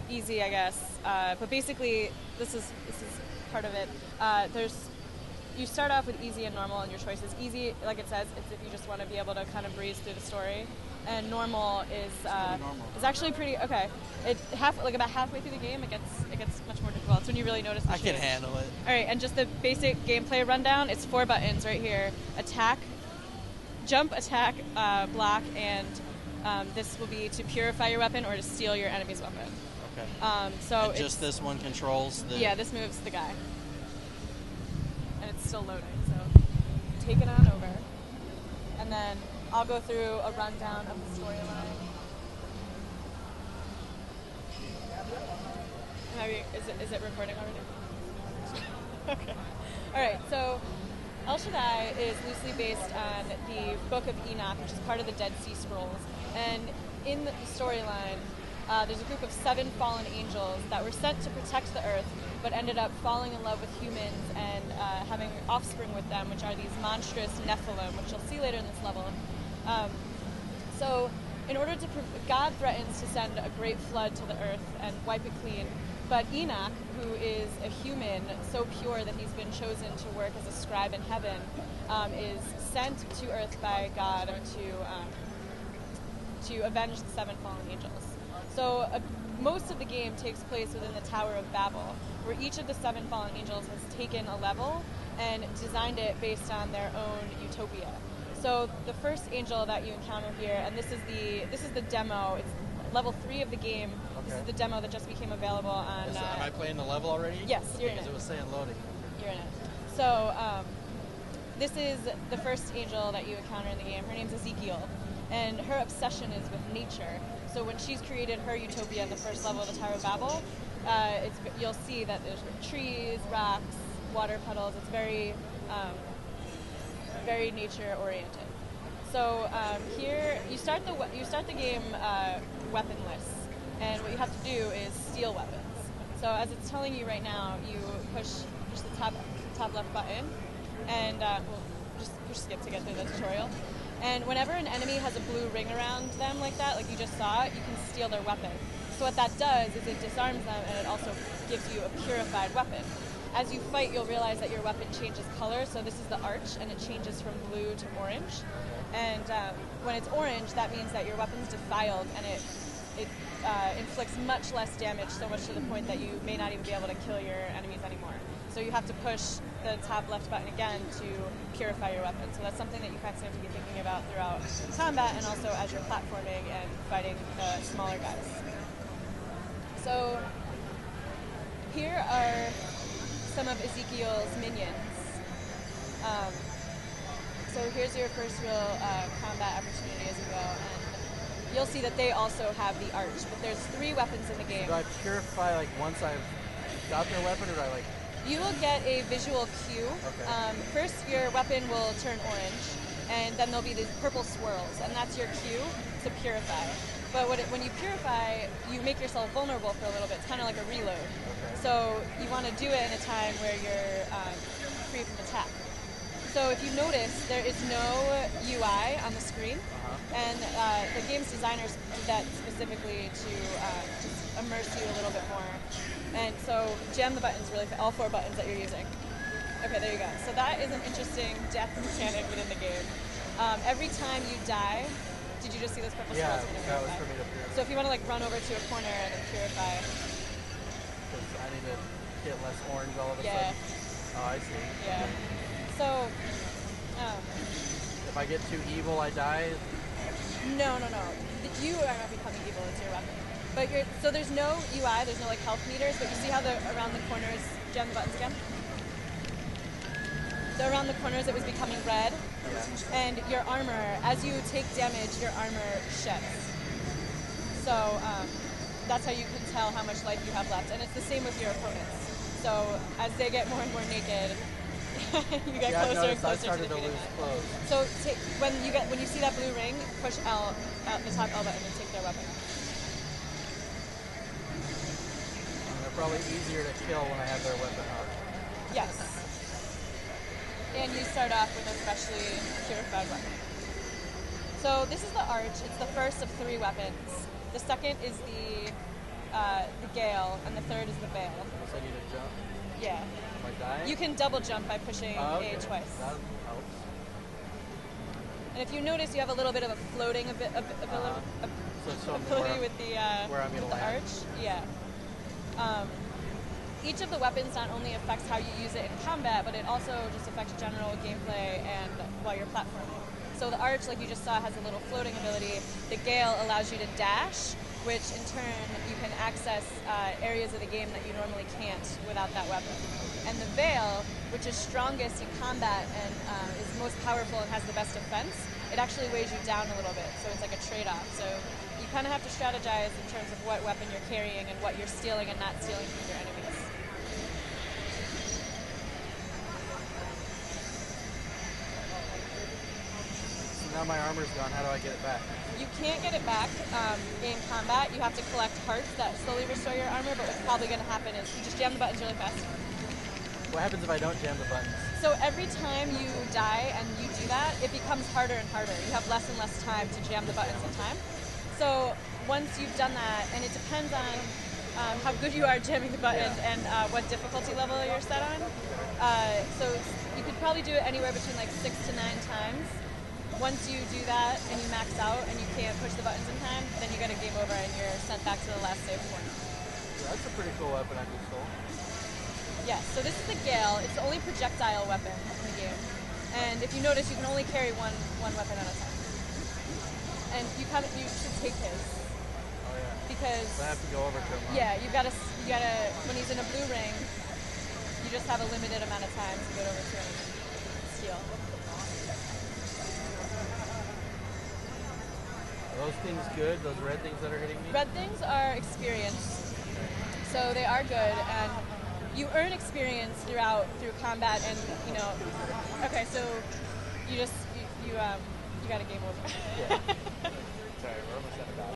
easy, I guess. But basically, this is part of it. You start off with easy and normal in your choices. Easy, like it says, it's if you just want to be able to kind of breeze through the story. And normal is actually pretty okay. About halfway through the game, it gets much more difficult. It's when you really notice the change. I can handle it. All right, and just the basic gameplay rundown. It's 4 buttons right here: attack, jump, attack, block, and this will be to purify your weapon or to steal your enemy's weapon. Okay. So and just this one controls the. Yeah, this moves the guy, and it's still loading. So take it on over, and then I'll go through a rundown of the storyline. Is it recording already? Okay. All right. So El Shaddai is loosely based on the Book of Enoch, which is part of the Dead Sea Scrolls. And in the storyline, there's a group of 7 fallen angels that were sent to protect the earth, but ended up falling in love with humans and having offspring with them, which are these monstrous Nephilim, which you'll see later in this level. So in order to God threatens to send a great flood to the earth and wipe it clean, but Enoch, who is a human so pure that he's been chosen to work as a scribe in heaven, is sent to earth by God to avenge the 7 fallen angels. So most of the game takes place within the Tower of Babel, where each of the 7 fallen angels has taken a level and designed it based on their own utopia. So the first angel that you encounter here, and this is the demo. It's level 3 of the game. Okay. This is the demo that just became available on. Am I playing the level already? Yes, you're in it. Because it was saying loading. You're in it. So this is the first angel that you encounter in the game. Her name's Ezekiel, and her obsession is with nature. So when she's created her utopia in the first level of the Tower of Babel, you'll see that there's trees, rocks, water puddles. It's very very nature oriented. So here you start the game weaponless, and what you have to do is steal weapons. So as it's telling you right now, you push the top left button, and just push skip to get through the tutorial. And whenever an enemy has a blue ring around them like that, like you just saw it, you can steal their weapon. So what that does is it disarms them, and it also gives you a purified weapon. As you fight, you'll realize that your weapon changes color. So this is the arch, and it changes from blue to orange. And when it's orange, that means that your weapon's defiled, and it inflicts much less damage, so much to the point that you may not even be able to kill your enemies anymore. So you have to push the top left button again to purify your weapon. So that's something that you constantly have to be thinking about throughout combat, and also as you're platforming and fighting the smaller guys. So here are some of Ezekiel's minions. So here's your first real combat opportunity as you go, and you'll see that they also have the arch, but there's 3 weapons in the game. Do I purify like once I've got their weapon, or do I like... You will get a visual cue. Okay. First, your weapon will turn orange, and then there'll be these purple swirls, and that's your cue to purify. But when you purify, you make yourself vulnerable for a little bit. It's kind of like a reload. Okay. So you want to do it in a time where you're free from attack. So if you notice, there is no UI on the screen, and the game's designers did that specifically to just immerse you a little bit more. And so jam the buttons really fast, all 4 buttons that you're using. Okay, there you go. So that is an interesting death mechanic within the game. Every time you die, did you just see those purple swirls? Yeah, that was for me to purify. So if you want to like run over to a corner and then purify. Because I need to get less orange all of a sudden. Oh, I see. Yeah. Okay. So, if I get too evil, I die? No. You are not becoming evil, it's your weapon. But so there's no UI, there's no like health meters, but you see how around the corners, jam the buttons again? So around the corners it was becoming red, and your armor, as you take damage, your armor sheds. So that's how you can tell how much life you have left, and it's the same with your opponents. So as they get more and more naked, you get closer and closer to defeating them. So when you see that blue ring, push L, the top L button, and take their weapon. They're probably easier to kill when I have their weapon up. Yes. And you start off with a freshly purified weapon. So this is the arch. It's the first of 3 weapons. The second is the Gale, and the third is the Veil. So I need to jump. Yeah. Am I dying? You can double jump by pushing okay. A twice. That helps. And if you notice, you have a little bit of a floating So show me ability with the where I'm gonna land. arch. Yeah. Each of the weapons not only affects how you use it in combat, but it also just affects general gameplay and while you're platforming. So the arch, like you just saw, has a little floating ability. The Gale allows you to dash, which in turn you can access areas of the game that you normally can't without that weapon. And the Veil, which is strongest in combat and is most powerful and has the best defense, it actually weighs you down a little bit, so it's like a trade-off. So you kind of have to strategize in terms of what weapon you're carrying and what you're stealing and not stealing from your enemies. Now my armor's gone. How do I get it back? You can't get it back in combat. You have to collect hearts that slowly restore your armor, but what's probably going to happen is you just jam the buttons really fast. What happens if I don't jam the buttons? So every time you die and you do that, it becomes harder and harder. You have less and less time to jam the buttons in time. So once you've done that, and it depends on how good you are jamming the buttons and what difficulty level you're set on. So you could probably do it anywhere between like 6 to 9 times. Once you do that and you max out and you can't push the buttons in time, then you get a game over and you're sent back to the last save point. That's a pretty cool weapon I just stole. Yes, so this is the Gale. It's the only projectile weapon in the game. And if you notice, you can only carry one weapon at a time. And you should take his. Oh yeah. Because So I have to go over to him. Huh? yeah, you gotta when he's in a blue ring, you just have a limited amount of time to get over to him and steal. Are those things good? Those red things that are hitting me? Red things are experience, so they are good, and you earn experience through combat, and okay, so you got a game over. Yeah. Sorry, we're almost out of